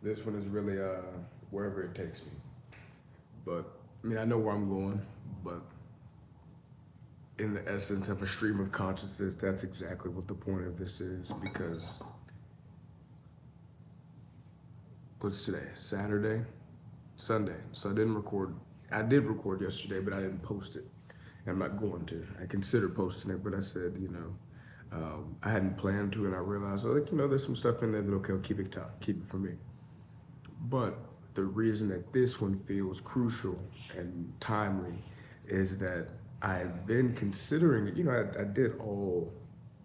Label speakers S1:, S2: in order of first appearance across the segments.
S1: This one is really wherever it takes me. But I mean, I know where I'm going, but in the essence of a stream of consciousness, that's exactly what the point of this is. Because what's today? Saturday, Sunday. So I didn't record. I did record yesterday, but I didn't post it. And I'm not going to. I considered posting it, but I said, I hadn't planned to, and I realized, like, there's some stuff in there that okay, I'll keep it top, keep it for me. But the reason that this one feels crucial and timely is that I've been considering it. I did all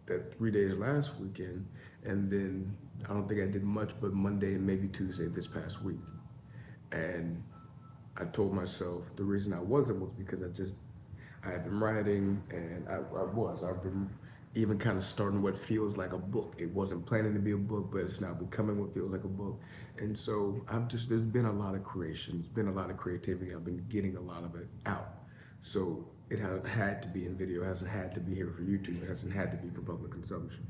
S1: that 3 days last weekend, and then I don't think I did much but Monday and maybe Tuesday this past week. And I told myself the reason I wasn't was because I had been writing, and I've been even kind of starting what feels like a book. It wasn't planning to be a book, but it's now becoming what feels like a book. And so there's been a lot of creation, there's been a lot of creativity. I've been getting a lot of it out. So it hasn't had to be in video, it hasn't had to be here for YouTube, it hasn't had to be for public consumption.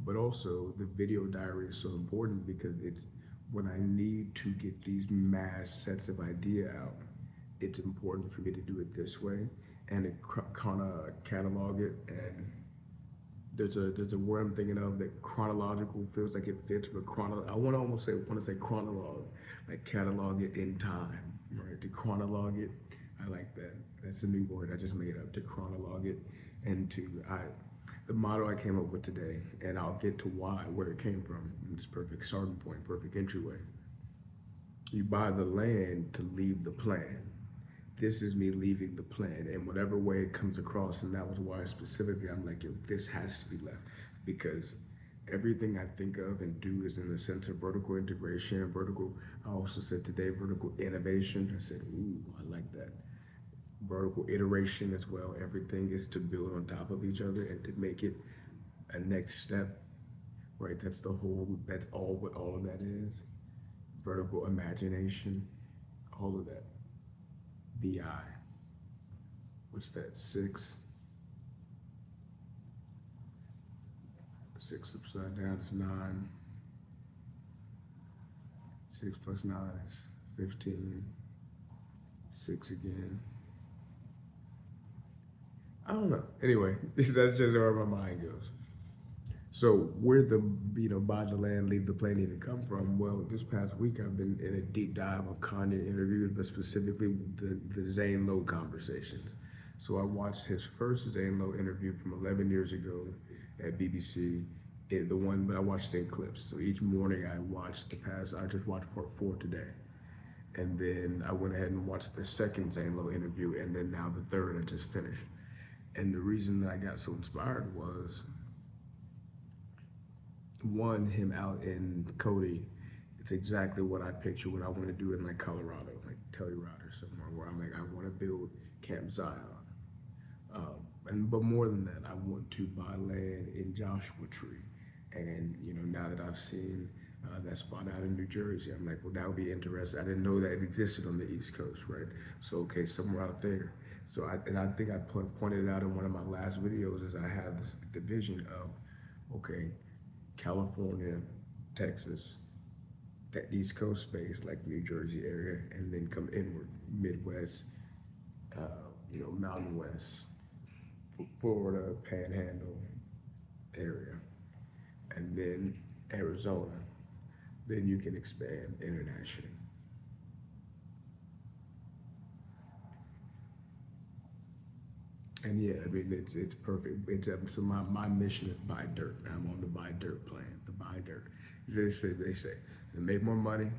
S1: But also, the video diary is so important because it's when I need to get these mass sets of idea out, it's important for me to do it this way and to kind of catalog it. And there's a word I'm thinking of that chronological feels like it fits, but I want to say chronologue, like catalog it in time, right? To chronologue it, I like that. That's a new word I just made up. To chronologue it, and the motto I came up with today, and I'll get to where it came from. It's perfect starting point, perfect entryway. You buy the land to leave the plan. This is me leaving the plan in whatever way it comes across. And that was why specifically I'm like, yo, this has to be left. Because everything I think of and do is in the sense of vertical integration, I also said today, vertical innovation. I said, ooh, I like that. Vertical iteration as well. Everything is to build on top of each other and to make it a next step, right? That's all what all of that is. Vertical imagination, all of that. BI. What's that? Six upside down is 9. 6 plus 9 is 15. 6 again. I don't know. Anyway, that's just where my mind goes. So where the buy the land, leave the plane even come from? Well, this past week I've been in a deep dive of Kanye interviews, but specifically the Zane Lowe conversations. So I watched his first Zane Lowe interview from 11 years ago at BBC. But I watched it in clips. So each morning I just watched part 4 today. And then I went ahead and watched the second Zane Lowe interview, and then now the third I just finished. And the reason that I got so inspired was one, him out in Cody. It's exactly what I picture what I want to do in like Colorado, like Telluride or somewhere where I'm like, I want to build Camp Zion. But more than that, I want to buy land in Joshua Tree. And now that I've seen that spot out in New Jersey, I'm like, well, that would be interesting. I didn't know that it existed on the East Coast, right? So okay, somewhere out there. I think I pointed it out in one of my last videos, is I have this division of, okay, California, Texas, that East Coast space, like New Jersey area, and then come inward, Midwest, Mountain West, Florida, Panhandle area, and then Arizona. Then you can expand internationally. And yeah, I mean it's perfect. So my mission is buy dirt. I'm on the buy dirt plan. The buy dirt. They say they make more money,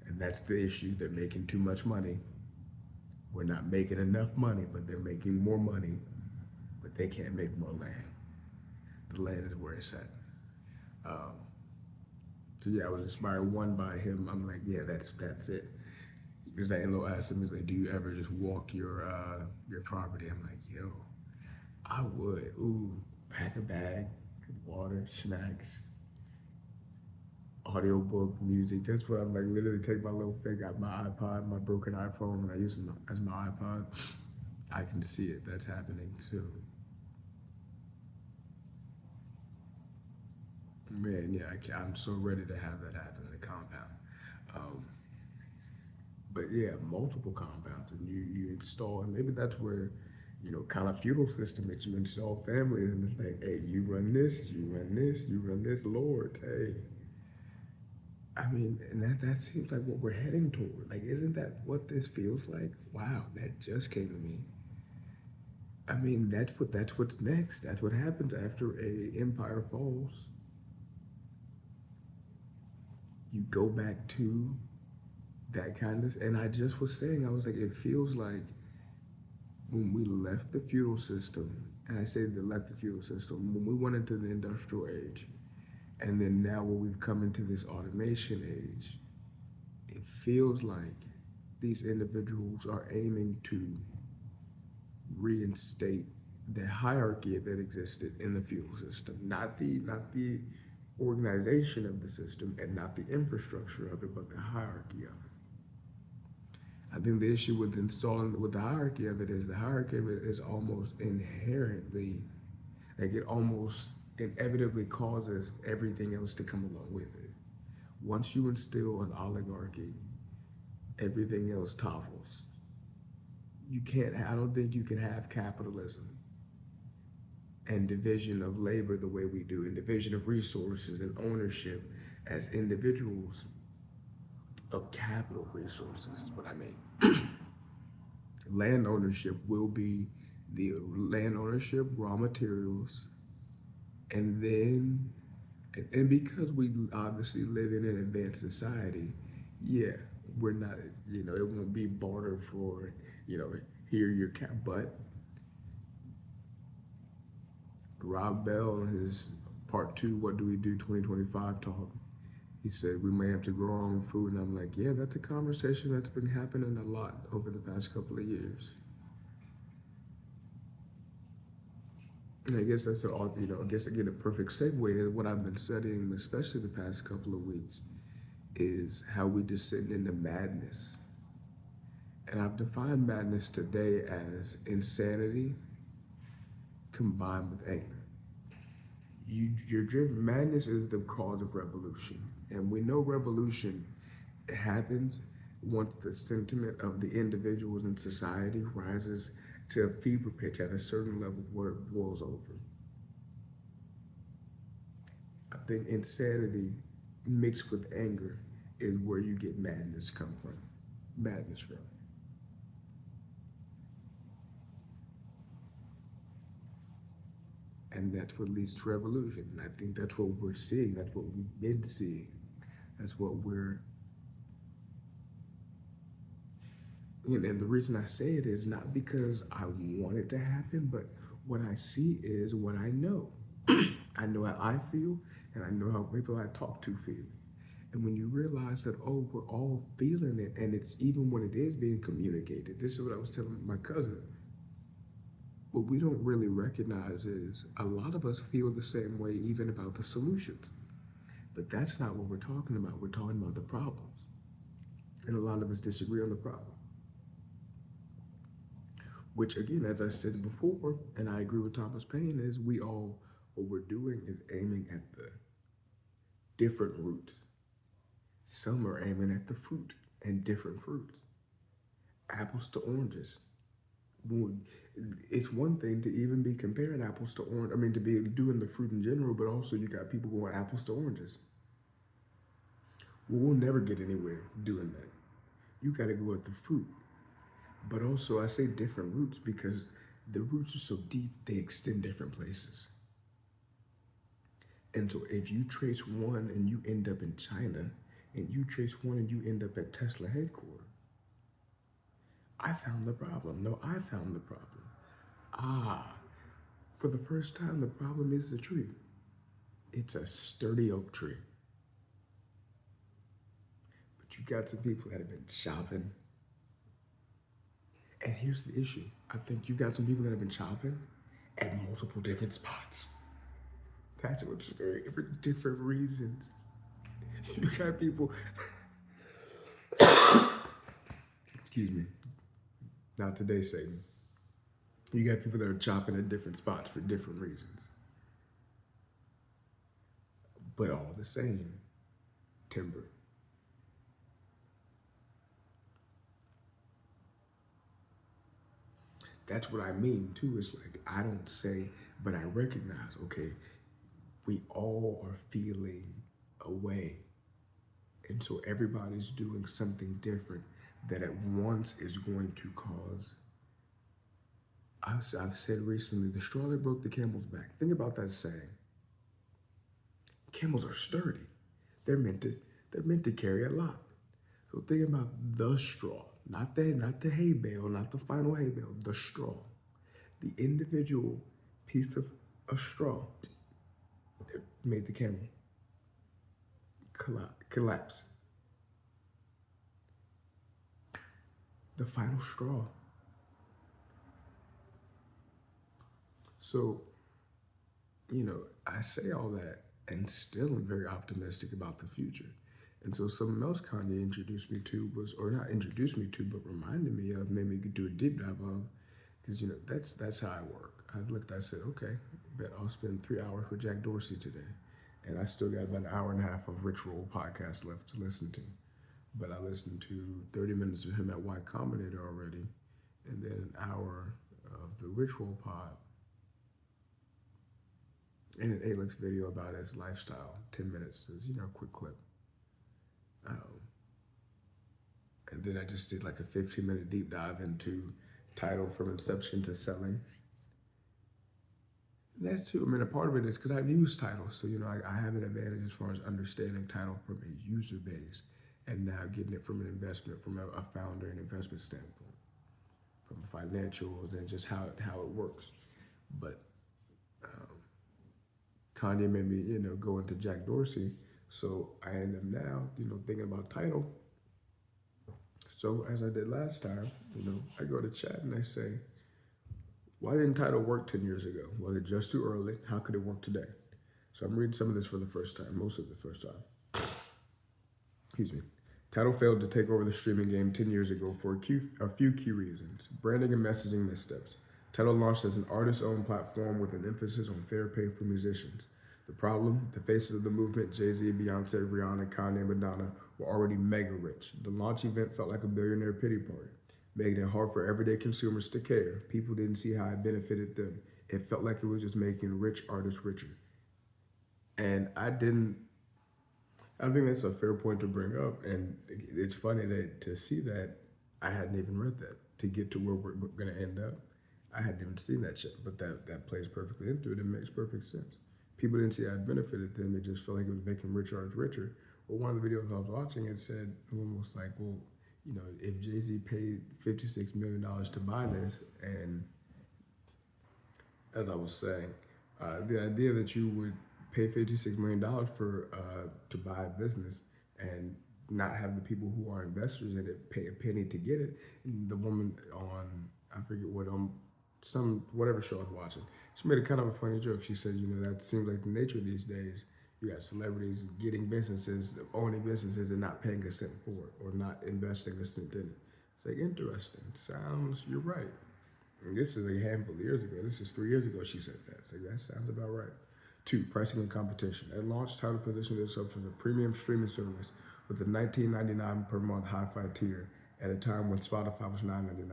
S1: and that's the issue. They're making too much money. We're not making enough money, but they're making more money, but they can't make more land. The land is where it's at. Um, so yeah, I was inspired one by him. I'm like, yeah, that's it. Because Angelo asked him, he's like, do you ever just walk your property? I'm like, yo, I would. Ooh, pack a bag, water, snacks, audiobook, music. That's what I'm like. Literally take my little thing out, my iPod, my broken iPhone, and I use it as my iPod. I can see it. That's happening too. Man, yeah, I'm so ready to have that happen in the compound. Um, but yeah, multiple compounds, and you install, and maybe that's where, kind of feudal system that you install families, and it's like, hey, you run this, you run this, you run this, Lord, hey. I mean, and that seems like what we're heading toward. Like, isn't that what this feels like? Wow, that just came to me. I mean, that's what's next. That's what happens after a empire falls. You go back to that kind of, and I just was saying, I was like, it feels like when we left the feudal system, and I say they left the feudal system, when we went into the industrial age, and then now when we've come into this automation age, it feels like these individuals are aiming to reinstate the hierarchy that existed in the feudal system, not the organization of the system and not the infrastructure of it, but the hierarchy of it. I think the issue with installing with the hierarchy of it is the hierarchy of it is almost inherently, like it almost inevitably causes everything else to come along with it. Once you instill an oligarchy, everything else topples. You can't, I don't think you can have capitalism and division of labor the way we do, and division of resources and ownership as individuals of capital resources. What I mean, land ownership will be the land ownership, raw materials, and then, and because we obviously live in an advanced society, yeah, we're not, it won't be barter for, here your cap, but Rob Bell in his part two, What Do We Do 2025 talk, he said we may have to grow our own food. And I'm like, yeah, that's a conversation that's been happening a lot over the past couple of years. And I guess that's I guess again, a perfect segue to what I've been studying, especially the past couple of weeks, is how we descend into madness. And I've defined madness today as insanity combined with anger. You're driven. Madness is the cause of revolution, and we know revolution happens once the sentiment of the individuals in society rises to a fever pitch at a certain level where it boils over. I think insanity mixed with anger is where you get madness come from. Madness from. And that's what leads to revolution. And I think that's what we're seeing. That's what we've been seeing. That's what we're. And the reason I say it is not because I want it to happen, but what I see is what I know. I know how I feel, and I know how people I talk to feel. And when you realize that, oh, we're all feeling it, and it's even when it is being communicated. This is what I was telling my cousin. What we don't really recognize is a lot of us feel the same way even about the solutions. But that's not what we're talking about. We're talking about the problems. And a lot of us disagree on the problem. Which again, as I said before, and I agree with Thomas Paine, is what we're doing is aiming at the different roots. Some are aiming at the fruit and different fruits. Apples to oranges. It's one thing to even be comparing apples to orange. I mean, to be doing the fruit in general, but also you got people going apples to oranges. Well, we'll never get anywhere doing that. You got to go at the fruit. But also, I say different roots because the roots are so deep, they extend different places. And so if you trace one and you end up in China, and you trace one and you end up at Tesla headquarters, I found the problem. No, I found the problem. Ah, for the first time, the problem is the tree. It's a sturdy oak tree. But you got some people that have been chopping. And here's the issue. I think you got some people that have been chopping at multiple different spots. That's what's scary. For different reasons. You got people. Excuse me. Not today, Satan. You got people that are chopping at different spots for different reasons. But all the same, timber. that's what I mean too. It's like I don't say, but I recognize, okay, we all are feeling a way. And so everybody's doing something different that at once is going to cause. I've said recently, the straw that broke the camel's back. Think about that saying. Camels are sturdy. They're meant to they're meant to carry a lot. So think about the straw, not the hay bale, not the final hay bale, the straw. The individual piece of straw that made the camel collapse. The final straw. So, I say all that and still am very optimistic about the future. And so something else Kanye introduced me to was, or not introduced me to, but reminded me of, maybe we could do a deep dive of, because that's how I work. I said, okay, bet I'll spend 3 hours with Jack Dorsey today, and I still got about an hour and a half of Rich Roll podcast left to listen to. But I listened to 30 minutes of him at Y Combinator already, and then an hour of the Rich Roll pod, and an Alex video about his lifestyle, 10 minutes, quick clip. And then I just did like a 15-minute deep dive into Tidal from inception to selling. And that too, I mean, a part of it is because I've used Tidal, so I have an advantage as far as understanding Tidal from a user base, and now getting it from an investment, from a founder and investment standpoint, from financials and just how it works. But Kanye made me, go into Jack Dorsey, so I end up now, thinking about Tidal. So as I did last time, I go to chat and I say, why didn't Tidal work 10 years ago? Was it just too early? How could it work today? So I'm reading some of this for the first time, most of the first time. Excuse me. Tidal failed to take over the streaming game 10 years ago for a few key reasons. Branding and messaging missteps. Tidal launched as an artist-owned platform with an emphasis on fair pay for musicians. The problem, the faces of the movement, Jay-Z, Beyonce, Rihanna, Kanye, and Madonna, were already mega rich. The launch event felt like a billionaire pity party, making it hard for everyday consumers to care. People didn't see how it benefited them. It felt like it was just making rich artists richer. And I think that's a fair point to bring up. And it's funny that to see that, I hadn't even read that. To get to where we're going to end up, I hadn't even seen that shit. But that plays perfectly into it. It makes perfect sense. People didn't see how it benefited them. They just felt like it was making rich artists richer. But one of the videos I was watching, it said almost like, well, if Jay-Z paid $56 million to buy this, and as I was saying, the idea that you would pay $56 million for to buy a business and not have the people who are investors in it pay a penny to get it. And the woman on, I forget what, whatever show I was watching, she made a kind of a funny joke. She said, that seems like the nature these days. You got celebrities getting businesses, owning businesses, and not paying a cent for it, or not investing a cent in it. It's like, interesting. You're right. And this is a handful of years ago. This is 3 years ago she said that. It's like, that sounds about right. 2, pricing and competition. At launch, Tidal positioned itself as a premium streaming service with a $19.99 per month hi-fi tier at a time when Spotify was $9.99.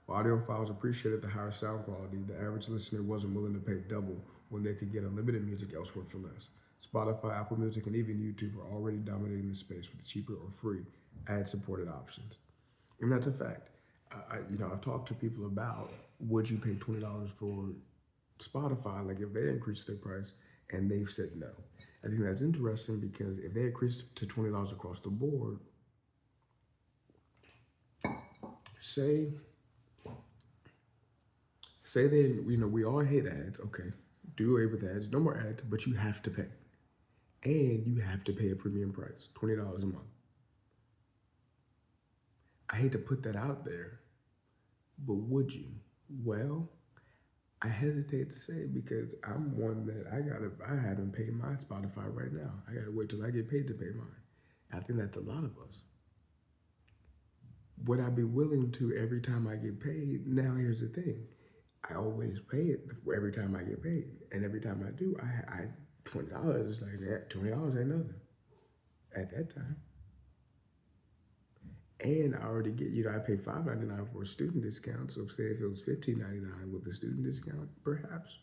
S1: While audiophiles appreciated the higher sound quality, the average listener wasn't willing to pay double when they could get unlimited music elsewhere for less. Spotify, Apple Music, and even YouTube are already dominating the space with cheaper or free ad-supported options. And that's a fact. I've talked to people about, would you pay $20 for Spotify, like if they increased their price, and they've said no. I think that's interesting because if they increased to $20 across the board, say they, we all hate ads, okay, do away with ads, no more ads, but you have to pay. And you have to pay a premium price, $20 a month. I hate to put that out there, but would you? Well, I hesitate to say it because I'm one that I haven't paid my Spotify right now. I gotta wait till I get paid to pay mine. I think that's a lot of us. Would I be willing to every time I get paid? Now here's the thing. I always pay it every time I get paid. And every time I do, I $20 is like that. $20 ain't nothing at that time. And I already get, I pay $5.99 for a student discount. So say if it was $15.99 with a student discount, perhaps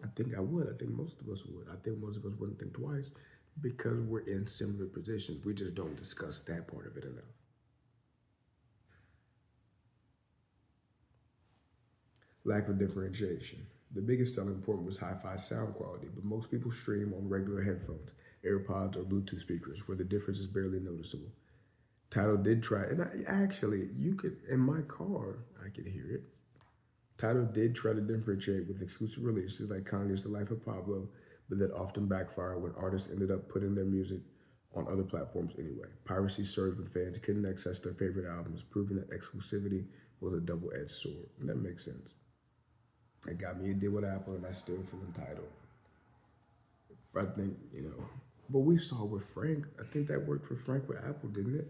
S1: I think I would. I think most of us would. I think most of us wouldn't think twice because we're in similar positions. We just don't discuss that part of it enough. Lack of differentiation. The biggest selling point was hi-fi sound quality, but most people stream on regular headphones, AirPods, or Bluetooth speakers, where the difference is barely noticeable. Tidal did try, and actually, you could in my car, I could hear it. Tidal did try to differentiate with exclusive releases like Kanye's The Life of Pablo, but that often backfired when artists ended up putting their music on other platforms anyway. Piracy surged when fans couldn't access their favorite albums, proving that exclusivity was a double-edged sword. And that makes sense. It got me a deal with Apple, and I still feel entitled. I think, but we saw with Frank, I think that worked for Frank with Apple, didn't it?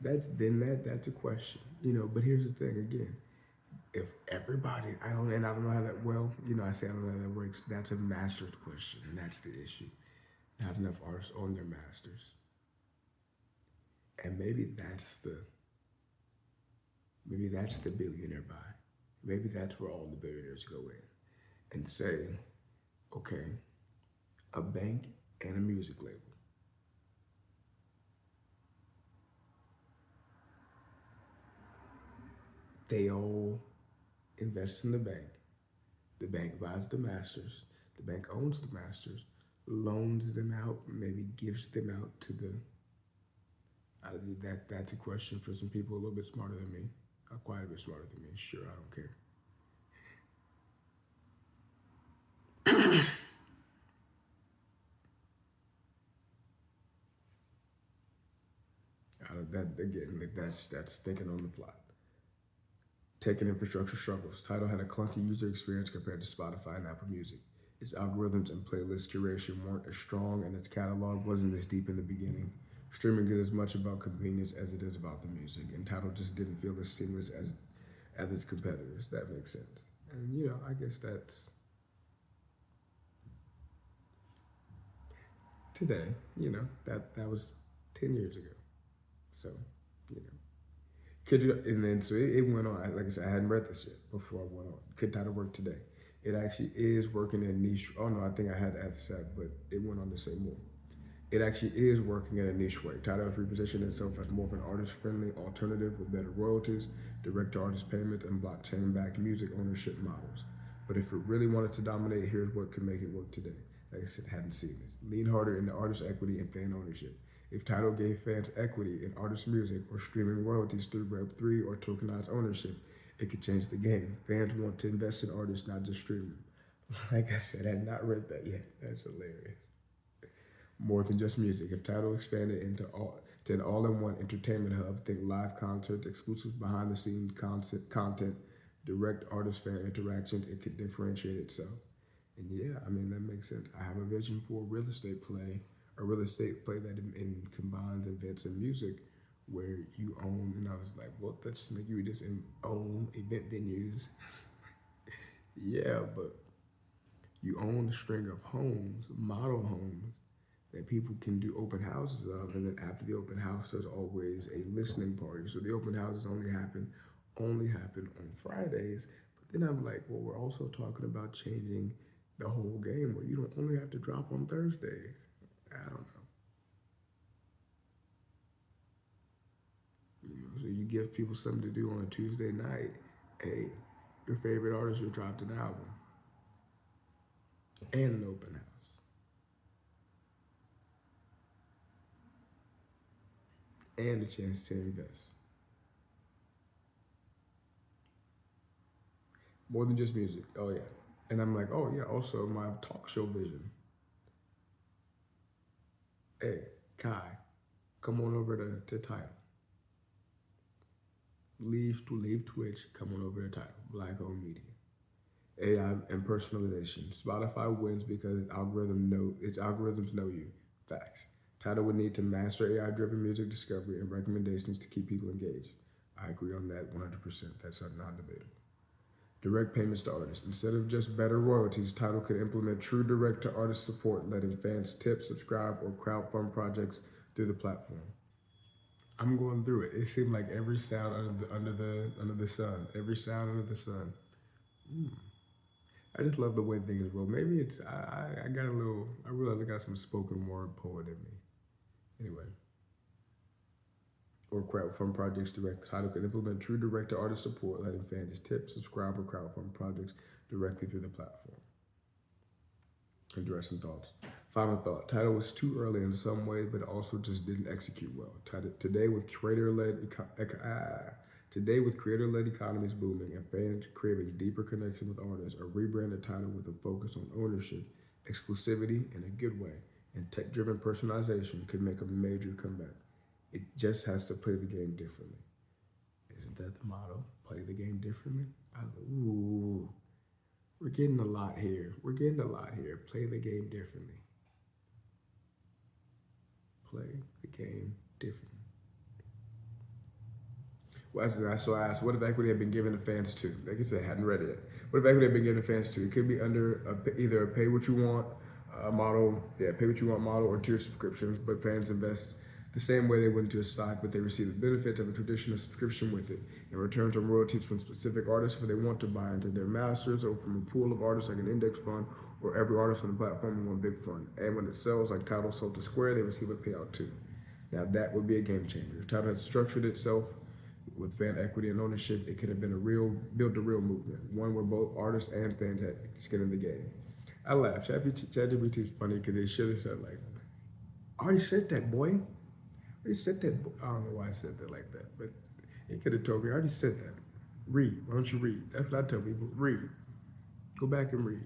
S1: That's a question, But here's the thing again: if everybody, I don't know how that. Well, I say I don't know how that works. That's a master's question, and that's the issue. Not enough artists own their masters, and maybe that's the billionaire buy. Maybe that's where all the billionaires go in and say, okay, a bank and a music label. They all invest in the bank. The bank buys the masters. The bank owns the masters, loans them out, maybe gives them out to the. That's a question for some people a little bit smarter than me, quite a bit smarter than me. Sure, I don't care. That again, like that's thinking on the fly. Tech and infrastructure struggles. Tidal had a clunky user experience compared to Spotify and Apple Music. Its algorithms and playlist curation weren't as strong, and its catalog wasn't as deep in the beginning. Streaming is as much about convenience as it is about the music, and Tidal just didn't feel as seamless as its competitors. That makes sense. And I guess that's today. That was 10 years ago. So, you know. Could you, and then so it went on. Like I said, I hadn't read this yet before I went on. Could Tidal work today? It actually is working in niche. Oh no, I think I had asked that, but it went on to say more. It actually is working in a niche way. Tidal has repositioned itself as more of an artist-friendly alternative with better royalties, direct-to-artist payments, and blockchain-backed music ownership models. But if it really wanted to dominate, here's what could make it work today. Like I said, hadn't seen this. Lean harder into artist equity and fan ownership. If Tidal gave fans equity in artist music or streaming royalties through Web3 or tokenized ownership, it could change the game. Fans want to invest in artists, not just stream them. Like I said, I had not read that yet. That's hilarious. More than just music. If Tidal expanded to an all-in-one entertainment hub, think live concerts, exclusive behind-the-scenes content, direct artist-fan interactions, it could differentiate itself. And yeah, I mean that makes sense. I have a vision for a real estate play that combines events and music, where you own. And I was like, well, that's like you would just own event venues. Yeah, but you own a string of homes, model homes that people can do open houses of, and then after the open house, there's always a listening party. So the open houses only happen on Fridays. But then I'm like, well, we're also talking about changing the whole game where you don't only have to drop on Thursdays. I don't know. So you give people something to do on a Tuesday night. Hey, your favorite artist who dropped an album and an open house and a chance to invest. More than just music. Oh yeah. And I'm like, oh yeah, also my talk show vision. Hey, Kai, come on over to Tidal. Leave Twitch, come on over to Tidal. Black owned media. AI and personalization. Spotify wins because its algorithms know you. Facts. Tidal would need to master AI driven music discovery and recommendations to keep people engaged. I agree on that 100%. That's non debatable. Direct payments to artists. Instead of just better royalties, Tidal could implement true direct to artist support, letting fans tip, subscribe, or crowdfund projects through the platform. I'm going through it. It seemed like every sound under the sun, every sound under the sun. Mm. I just love the way things roll. Maybe it's I got a little. I realize I got some spoken word poet in me. Anyway, or crowdfund projects direct. Tidal could implement true direct to artist support, letting fans tip, subscribe, or crowdfund projects directly through the platform. Interesting thoughts. Final thought. Tidal was too early in some ways, but also just didn't execute well. Today with creator-led economies booming and fans craving deeper connection with artists, a rebranded Tidal with a focus on ownership, exclusivity in a good way, and tech-driven personalization could make a major comeback. It just has to play the game differently. Isn't that the motto? Play the game differently? Ooh. We're getting a lot here. Play the game differently. Play the game differently. Well, so I asked, what if equity had been given to fans too? Like I said, I hadn't read it yet. What if equity had been given to fans too? It could be under either a pay what you want model, pay what you want model, or tier subscriptions, but fans invest the same way they would into a stock, but they receive the benefits of a traditional subscription with it. In return for royalties from specific artists, if they want to buy into their masters or from a pool of artists like an index fund, or every artist on the platform in one big fund. And when it sells, like Tidal sold to Square, they receive a payout too. Now that would be a game changer. If Tidal had structured itself with fan equity and ownership, it could have been built a real movement, one where both artists and fans had skin in the game. I laugh. ChatGPT is funny because they should have said like, I already said that, boy. I said that. I don't know why I said that like that, but he could have told me, I already said that. Read. Why don't you read? That's what I tell people. Read. Go back and read.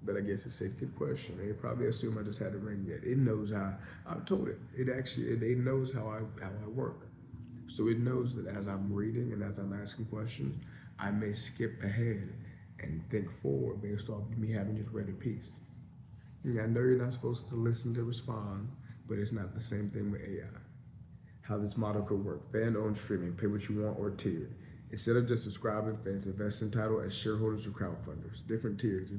S1: But I guess it's a good question. They probably assume I just had it ring yet. It knows how I've told it. It knows how I work. So it knows that as I'm reading and as I'm asking questions, I may skip ahead and think forward based off me having just read a piece. And I know you're not supposed to listen to respond, but it's not the same thing with AI. How this model could work. Fan-owned streaming, pay what you want or tiered. Instead of just subscribing, fans invest in Tidal as shareholders or crowdfunders. Different tiers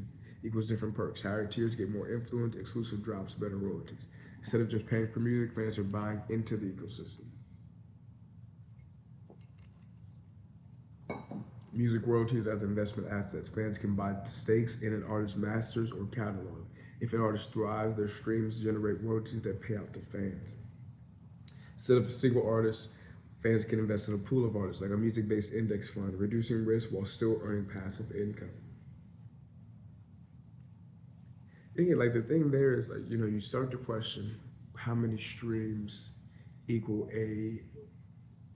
S1: equals different perks. Higher tiers get more influence, exclusive drops, better royalties. Instead of just paying for music, fans are buying into the ecosystem. Music royalties as investment assets. Fans can buy stakes in an artist's masters or catalog. If an artist thrives, their streams generate royalties that pay out to fans. Instead of a single artist, fans can invest in a pool of artists, like a music-based index fund, reducing risk while still earning passive income. Like the thing there is like, you start to question how many streams equal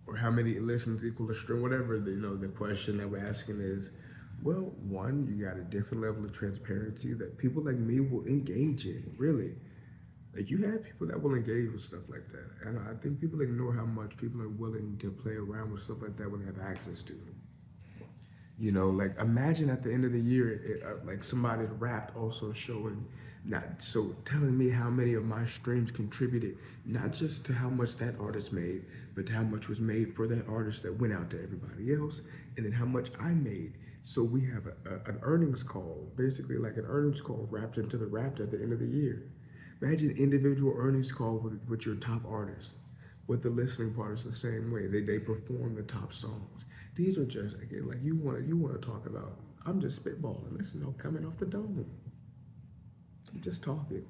S1: or how many listens equal a stream, whatever the question that we're asking is, well, one, you got a different level of transparency that people like me will engage in, really. Like you have people that will engage with stuff like that. And I think people ignore how much people are willing to play around with stuff like that when they have access to it. Like imagine at the end of the year, like somebody's Wrapped also showing, telling me how many of my streams contributed, not just to how much that artist made, but to how much was made for that artist that went out to everybody else, and then how much I made. So we have an earnings call, basically like an earnings call wrapped into the Wrapped at the end of the year. Imagine individual earnings call with your top artists. With the listening part, it's the same way. They perform the top songs. These are just, again, like you want to talk about. I'm just spitballing. This is all coming off the dome. I'm just talking.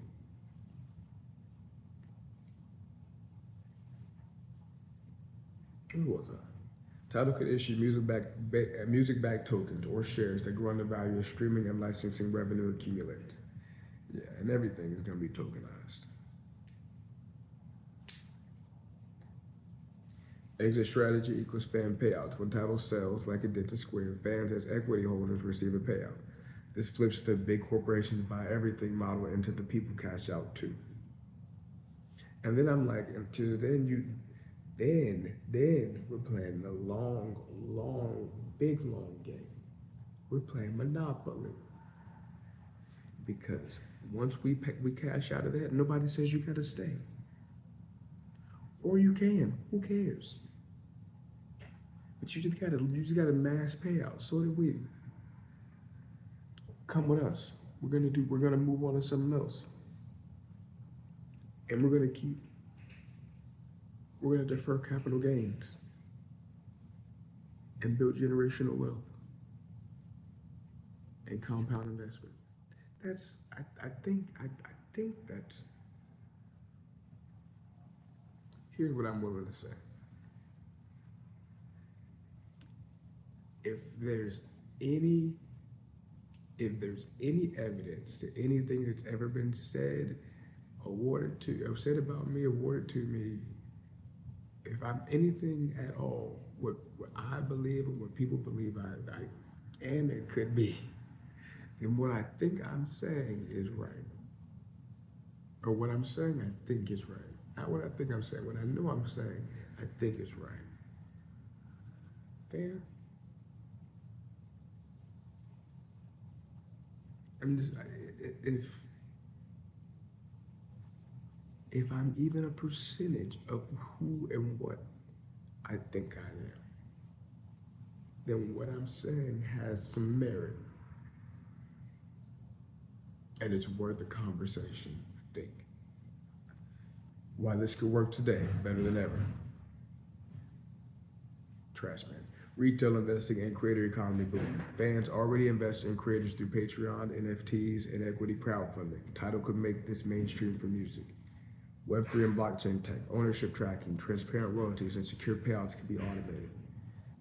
S1: Who was I? Tidal could issue music-backed tokens or shares that grow in the value as streaming and licensing revenue accumulates. Yeah, and everything is going to be tokenized. Exit strategy equals fan payouts. When Tidal sells, like it did to Square, fans as equity holders receive a payout. This flips the big corporations buy everything model into the people cash out too. And then I'm like, then we're playing the long game. We're playing Monopoly. Because once we cash out of that, nobody says you gotta stay. Or you can. Who cares? But you just gotta mass payout. So did we. Come with us. We're gonna move on to something else. And we're gonna defer capital gains and build generational wealth and compound investment. I think that's here's what I'm willing to say. If there's any if there's any evidence to anything that's ever been said, awarded to, or said about me, awarded to me, if I'm anything at all, what I believe and what people believe I am and could be, then what I think I'm saying is right. Or what I'm saying I think is right. Not what I think I'm saying, what I know I'm saying, I think is right. Fair? I'm just, if I'm even a percentage of who and what I think I am, then what I'm saying has some merit and it's worth a conversation, I think. Why this could work today better than ever. Trash man. Retail investing and creator economy boom. Fans already invest in creators through Patreon, NFTs, and equity crowdfunding. Tidal could make this mainstream for music. Web3 and blockchain tech, ownership tracking, transparent royalties, and secure payouts can be automated.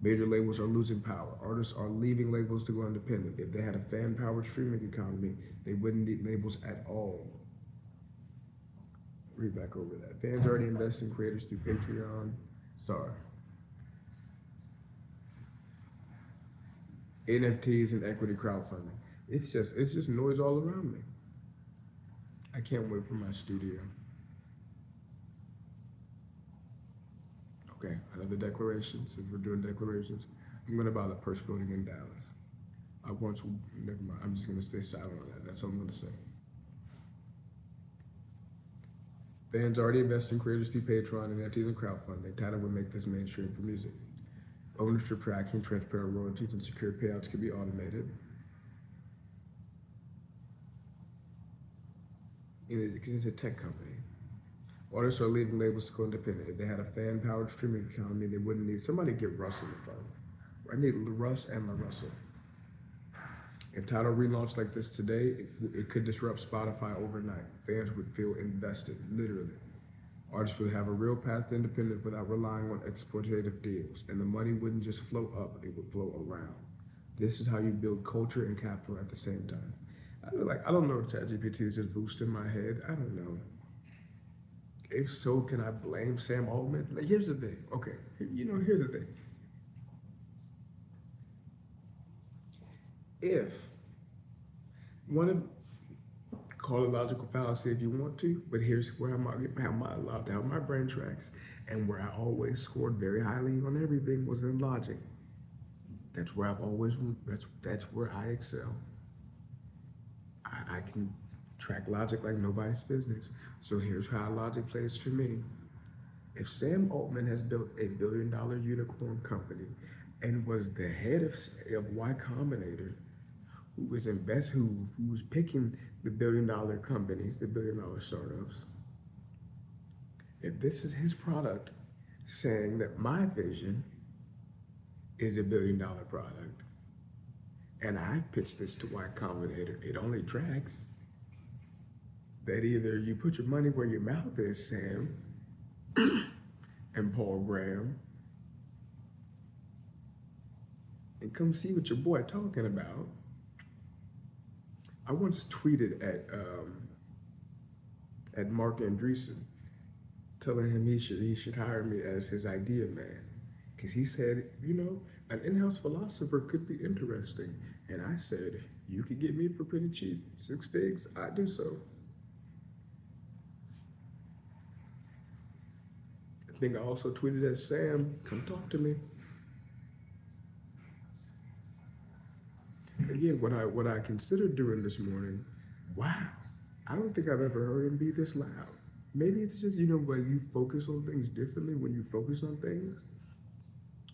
S1: Major labels are losing power. Artists are leaving labels to go independent. If they had a fan-powered streaming economy, they wouldn't need labels at all. Read back over that. Fans already invest in creators through Patreon. Sorry. NFTs and equity crowdfunding. It's just noise all around me. I can't wait for my studio. Okay, another declarations. If we're doing declarations, I'm gonna buy the Purse building in Dallas. Never mind. I'm just gonna stay silent on that. That's all I'm gonna say. Fans already invest in creators through Patreon and NFTs and crowdfunding. Tidal would make this mainstream for music. Ownership tracking, transparent royalties, and secure payouts can be automated. Because it's a tech company. Artists are leaving labels to go independent. If they had a fan-powered streaming economy, they wouldn't need somebody to get Russ on the phone. I need Russ and La Russell. If Tidal relaunched like this today, it could disrupt Spotify overnight. Fans would feel invested, literally. Artists would have a real path to independence without relying on exploitative deals, and the money wouldn't just flow up, it would flow around. This is how you build culture and capital at the same time. I don't know if ChatGPT is just boosting my head. I don't know. If so, can I blame Sam Altman? Like, here's the thing. Okay, here's the thing. If one of call it logical fallacy if you want to, but here's where how my brain tracks, and where I always scored very highly on everything was in logic. That's where that's where I excel. I can track logic like nobody's business. So here's how logic plays for me. If Sam Altman has built a billion-dollar unicorn company and was the head of Y Combinator, who was picking the billion-dollar companies, the billion-dollar startups, if this is his product saying that my vision is a billion-dollar product, and I pitched this to Y Combinator, it only tracks that either you put your money where your mouth is, Sam, and Paul Graham, and come see what your boy talking about. I once tweeted at Mark Andreessen, telling him he should hire me as his idea man, because he said, an in-house philosopher could be interesting, and I said, you could get me for pretty cheap, 6 figs, I'd do so. I think I also tweeted at Sam, come talk to me. Again, what I considered doing this morning, wow, I don't think I've ever heard him be this loud. Maybe it's just, when you focus on things differently, when you focus on things.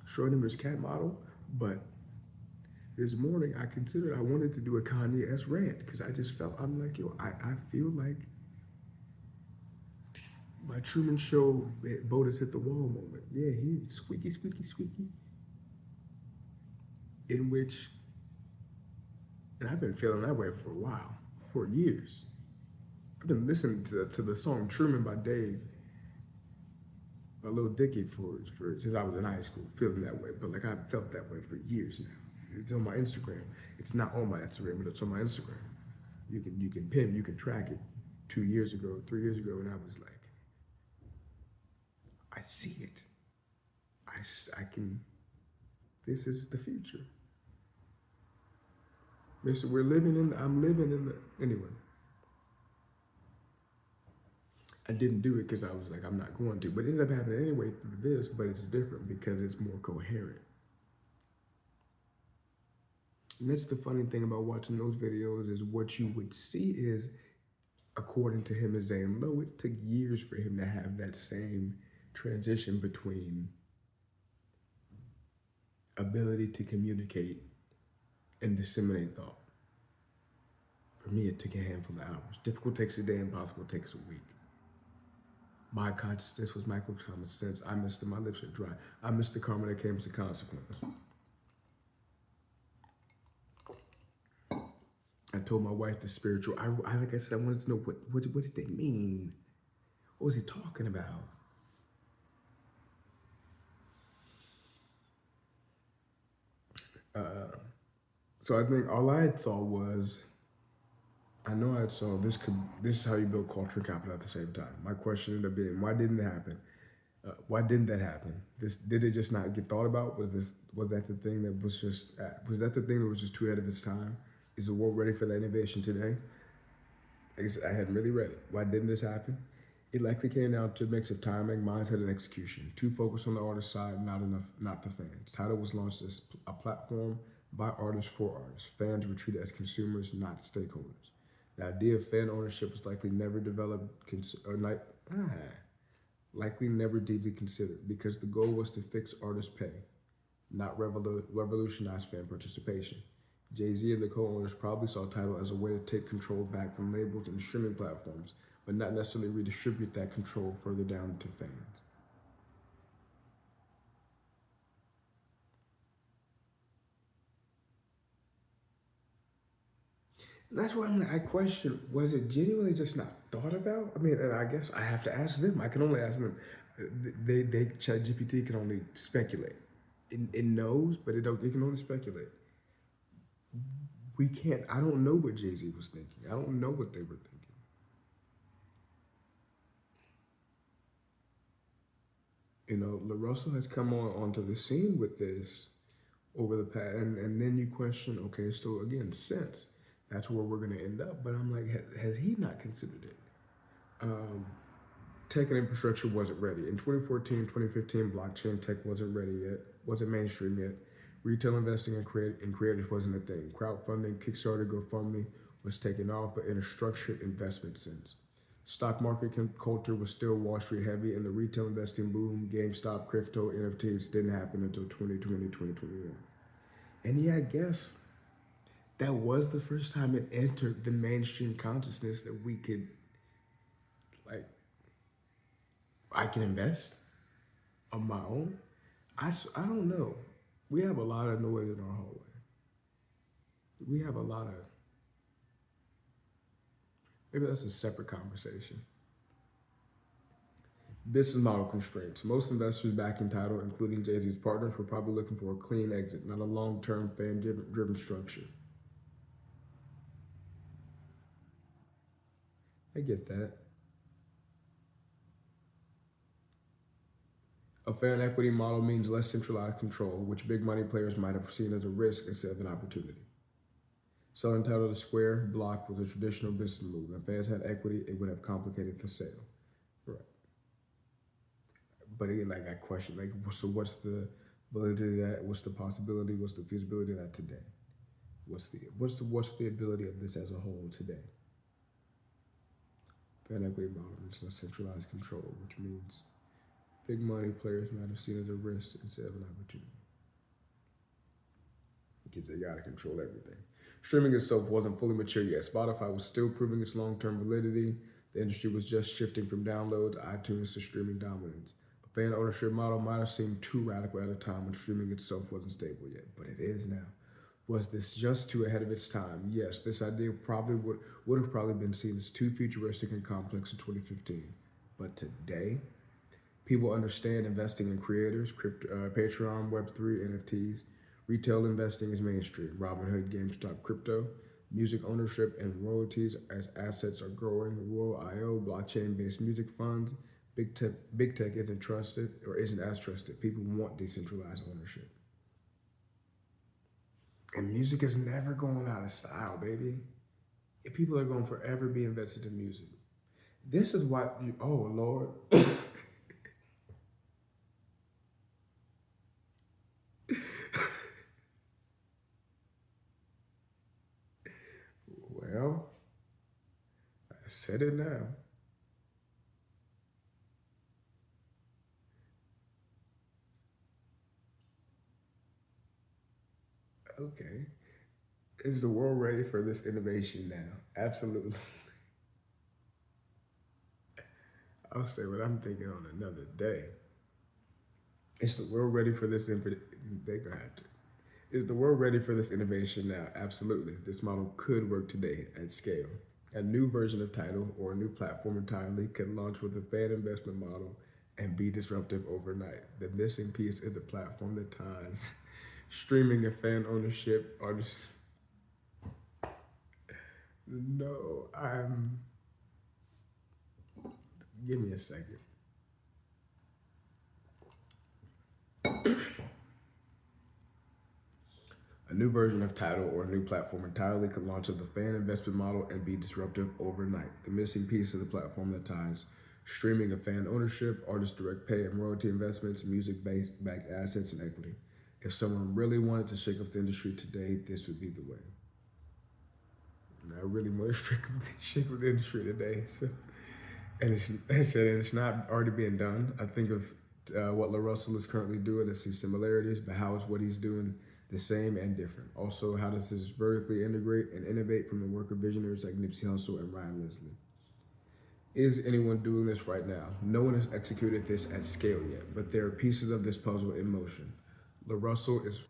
S1: Schrodinger's cat model. But this morning I wanted to do a Kanye-esque rant because I just felt, I'm like, yo, I feel like my Truman Show boat has hit the wall moment. Yeah, he squeaky, squeaky, squeaky. In which, and I've been feeling that way for a while, for years. I've been listening to the song Truman by Dave, by Lil Dicky for since I was in high school, feeling that way. But like I've felt that way for years now. It's on my Instagram. It's not on my Instagram, but it's on my Instagram. You can pin, you can track it. 2 years ago, 3 years ago, and I was like, I see it. I can. This is the future. Mister, we're living in. I'm living in the. Anyway, I didn't do it because I was like, I'm not going to. But it ended up happening anyway through this. But it's different because it's more coherent. And that's the funny thing about watching those videos is what you would see is, according to him, as saying, Low, it took years for him to have that same transition between ability to communicate and disseminate thought. For me, it took a handful of hours. Difficult takes a day, impossible takes a week. My consciousness was micro common sense. I missed it. My lips are dry. I missed the karma that came as a consequence. I told my wife the spiritual. Like I said, I wanted to know what did they mean? What was he talking about? So I think all I had saw was, I know I saw this is how you build culture and capital at the same time. My question ended up being, why didn't it happen? Why didn't that happen? Did it just not get thought about? Was that the thing that was just too ahead of its time? Is the world ready for that innovation today? I guess I hadn't really read it. Why didn't this happen? It likely came down to a mix of timing, mindset, and execution. Too focused on the artist side, not the fans. Tidal was launched as a platform by artists for artists. Fans were treated as consumers, not stakeholders. The idea of fan ownership was likely never developed, likely never deeply considered, because the goal was to fix artist pay, not revolutionize fan participation. Jay-Z and the co-owners probably saw Tidal as a way to take control back from labels and streaming platforms, but not necessarily redistribute that control further down to fans. And that's why I question, was it genuinely just not thought about? I mean, and I guess I have to ask them. I can only ask them. ChatGPT can only speculate. It knows, but it can only speculate. We can't, I don't know what Jay-Z was thinking. I don't know what they were thinking. You know, LaRussell has come onto the scene with this over the past, and then you question, okay, so again, sense, that's where we're going to end up. But I'm like, has he not considered it? Tech and infrastructure wasn't ready. In 2014, 2015, blockchain tech wasn't ready yet, wasn't mainstream yet. Retail investing in creators wasn't a thing. Crowdfunding, Kickstarter, GoFundMe was taking off, but in a structured investment sense. Stock market culture was still Wall Street heavy, and the retail investing boom, GameStop, crypto, NFTs didn't happen until 2020, 2021. And yeah, I guess that was the first time it entered the mainstream consciousness that we could, like, I can invest on my own. I don't know. We have a lot of noise in our hallway. We have a lot of, maybe that's a separate conversation. Business model constraints. Most investors backing Tidal, including Jay-Z's partners, were probably looking for a clean exit, not a long-term fan-driven structure. I get that. A fan equity model means less centralized control, which big money players might have seen as a risk instead of an opportunity. Selling Tidal to Square Block was a traditional business move. If fans had equity, it would have complicated the sale. Right. But again, like I question, like, so what's the validity of that? What's the possibility? What's the feasibility of that today? What's the ability of this as a whole today? Fan equity model means less centralized control, which means big money players might have seen it as a risk instead of an opportunity. because they gotta control everything. Streaming itself wasn't fully mature yet. Spotify was still proving its long-term validity. The industry was just shifting from download to iTunes to streaming dominance. A fan ownership model might have seemed too radical at a time when streaming itself wasn't stable yet, but it is now. Was this just too ahead of its time? Yes, this idea probably would have probably been seen as too futuristic and complex in 2015. But today, people understand investing in creators, Patreon, Web3, NFTs. Retail investing is mainstream. Robinhood, GameStop, crypto. Music ownership and royalties as assets are growing. Royal.io, blockchain-based music funds. Big tech isn't trusted or isn't as trusted. People want decentralized ownership. And music is never going out of style, baby. People are going to forever be invested in music. This is why oh Lord. Well, I said it now. Okay. Is the world ready for this innovation now? Absolutely. I'll say what I'm thinking on another day. Is the world ready for this? They're gonna have to. Is the world ready for this innovation now? Absolutely. This model could work today at scale. A new version of Tidal or a new platform entirely could launch with a fan investment model and be disruptive overnight. The missing piece is the platform that ties streaming and fan ownership. Artists, no, I'm. Give me a second. A new version of Tidal or a new platform entirely could launch with the fan investment model and be disruptive overnight. The missing piece of the platform that ties streaming and fan ownership, artist direct pay and royalty investments, music based backed assets, and equity. If someone really wanted to shake up the industry today, this would be the way. And I really want to shake up the industry today. So, and it's not already being done. I think of what LaRussell is currently doing. I see similarities, but how is what he's doing the same and different? Also, how does this vertically integrate and innovate from the work of visionaries like Nipsey Hussle and Ryan Leslie? Is anyone doing this right now? No one has executed this at scale yet, but there are pieces of this puzzle in motion. LaRussell is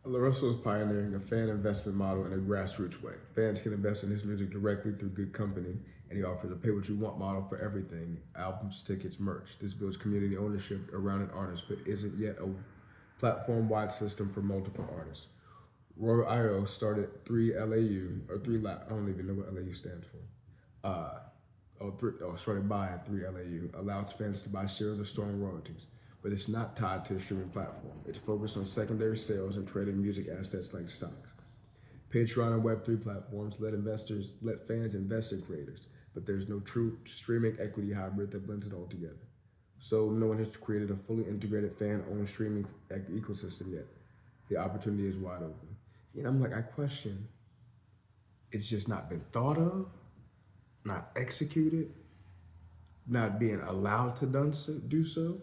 S1: LaRussell is pioneering a fan investment model in a grassroots way. Fans can invest in his music directly through Good Company, and he offers a pay what you want model for everything: albums, tickets, merch. This builds community ownership around an artist, but isn't yet a platform-wide system for multiple artists. Royal.io started 3LAU, or 3 I don't even know what LAU stands for. Started by 3LAU, allows fans to buy shares of strong royalties, but it's not tied to a streaming platform. It's focused on secondary sales and trading music assets like stocks. Patreon and Web3 platforms let fans invest in creators, but there's no true streaming equity hybrid that blends it all together. So no one has created a fully integrated fan-owned streaming ecosystem yet. The opportunity is wide open. And I'm like, I question, it's just not been thought of, not executed, not being allowed to do so.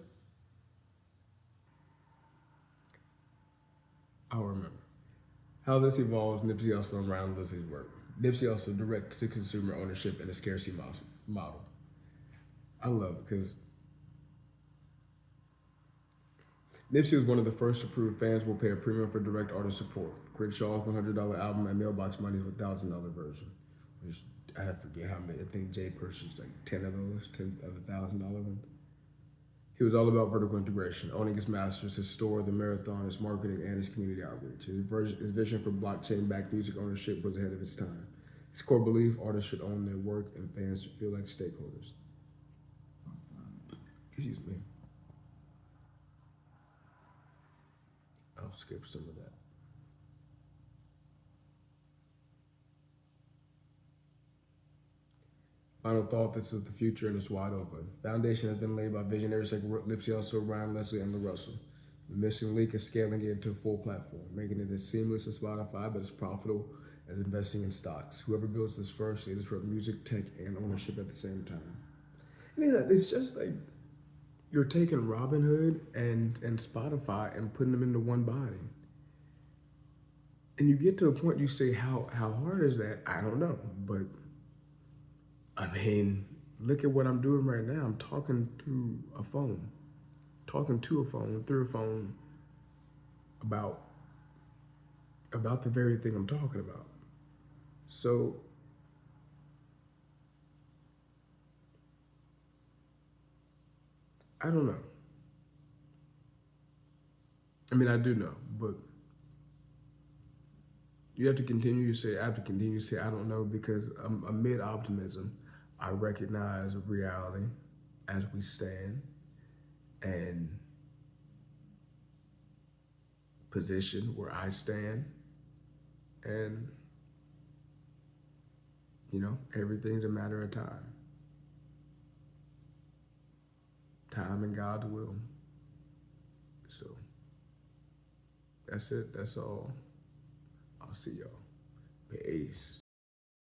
S1: I'll remember. How this evolves, Nipsey Hussle and Ryan Leslie's work. Nipsey Hussle direct-to-consumer ownership and a scarcity model. I love it because Nipsey was one of the first to prove fans will pay a premium for direct artist support. Crenshaw's $100 album and Mailbox Money's $1,000 version. Which I forget how many. I think Jay purchased like 10 of those, 10 of the $1,000 ones. He was all about vertical integration, owning his masters, his store, the marathon, his marketing, and his community outreach. His vision for blockchain-backed music ownership was ahead of its time. His core belief: artists should own their work and fans should feel like stakeholders. Excuse me. I'll skip some of that. Final thought: this is the future and it's wide open. Foundation has been laid by visionaries like Nipsey Hussle, Ryan Leslie, and LaRussell. The missing link is scaling it into a full platform, making it as seamless as Spotify, but as profitable as investing in stocks. Whoever builds this first, they disrupt music, tech, and ownership at the same time. It's just like you're taking Robinhood and Spotify and putting them into one body. And you get to a point you say, how hard is that? I don't know. But I mean, look at what I'm doing right now. I'm talking through a phone, talking to a phone, through a phone about the very thing I'm talking about. So I don't know. I mean, I do know, but you have to continue to say, I have to continue to say, I don't know, because amid optimism, I recognize reality as we stand and position where I stand. And, everything's a matter of time. Time and God's will. So that's it. That's all. I'll see y'all. Peace.